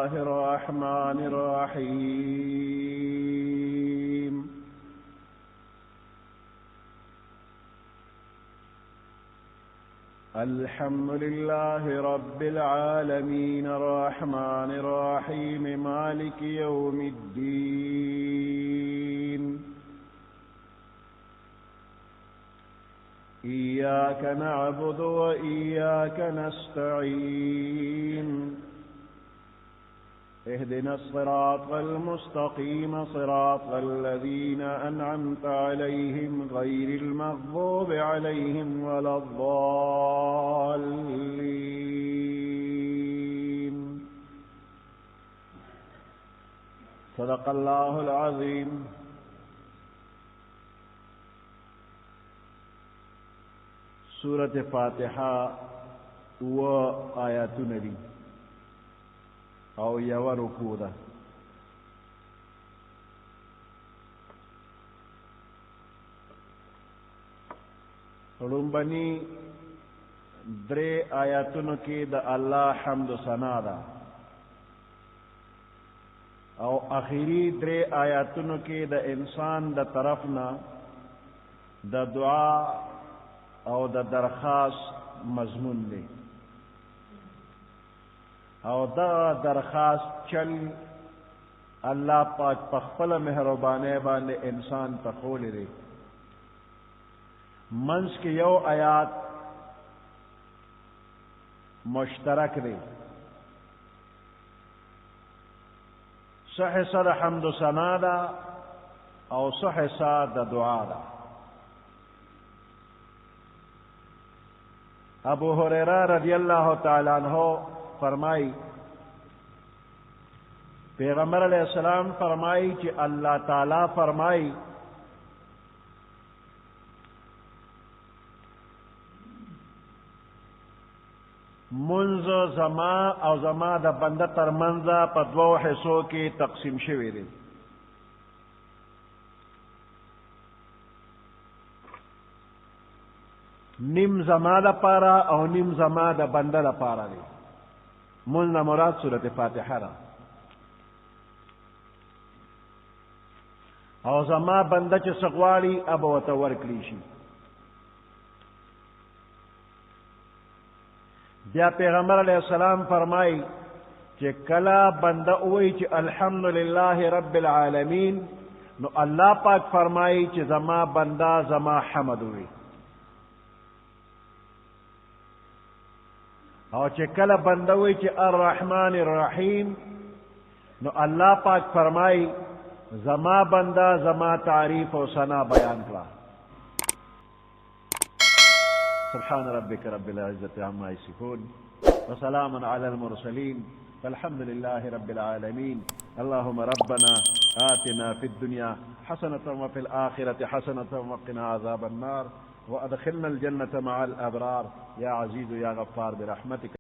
الله الرحمن الرحيم الحمد لله رب العالمين الرحمن الرحيم مالك يوم الدين إياك نعبد وإياك نستعين اهدنا الصراط المستقيم صراط الذين أنعمت عليهم غير المغضوب عليهم ولا الضالين صدق الله العظيم سورة فاتحة و آيات ندي او یو رکوع ده لومبني درې آیاتونو کې د الله حمد و ثنا ده او اخیری درې آیاتونو کې د انسان د طرفنا د دعا او د درخواست مضمون دی او دا درخواست چل الله پاک په خپل مهرباني باندې انسان ته خولې دی منځ کې یو آیات مشترک دی صحیح سره حمد و ثنا ده او صحیح سره د دعا ده ابو هريره رضی الله تعالی عنہ فرمائی پیغمبر علیہ السلام فرمائی کہ اللہ تعالی فرمائی منز زما او زما د بنده تر منځه په دوو حصو کې تقسیم شوی دی نیم زما لپاره او نیم زما د بنده لپاره دی مول نه مراد سورۃ فاتحه را او زما بنده چې سغواړي ابو ته ورکړي شي بیا پیغمبر علیہ السلام فرمایي چې کله بنده وایي چې الحمدلله رب العالمین نو الله پاک فرمایي چې زما بنده زما حمد وایي او چې کله بنده وایي چې الرحمن الرحیم نو الله پاک فرمایي زما بنده زما تعریف او ثنا بیان کړه سبحان ربك رب العزة عما يصفون وسلام على المرسلين والحمد لله رب العالمين اللهم ربنا آتنا في الدنيا حسنة وفي الآخرة حسنة وقنا عذاب النار وأدخلنا الجنة مع الأبرار يا عزيز يا غفار برحمتك